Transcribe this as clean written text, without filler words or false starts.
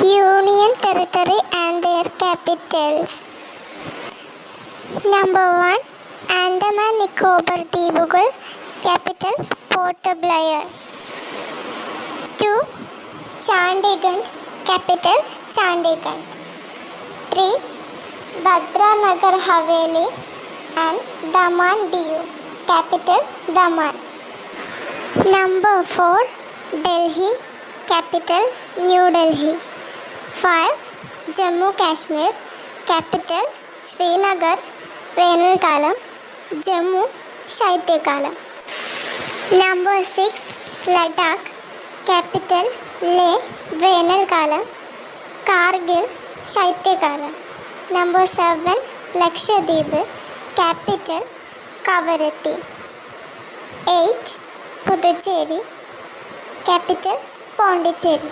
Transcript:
Union Territory and their capitals. Number 1. Andaman Nicobar ദ്വീപുകൾ. Capital Port Blair. 2. Chandigarh. Capital Chandigarh. 3. Dadra Nagar Haveli and Daman Diu. Capital Daman. Number 4. Delhi. Capital New Delhi. 5. Jammu Kashmir. Capital Srinagar. വേനൽക്കാലം. ജമ്മു ശൈത്യകാലം. Number 6. Ladakh. Capital ലേ വേനൽക്കാലം. കാർഗിൽ ശൈത്യകാലം. Number 7. Lakshadweep. Capital Kavaratti. 8. Puducherry. Capital Pondicherry.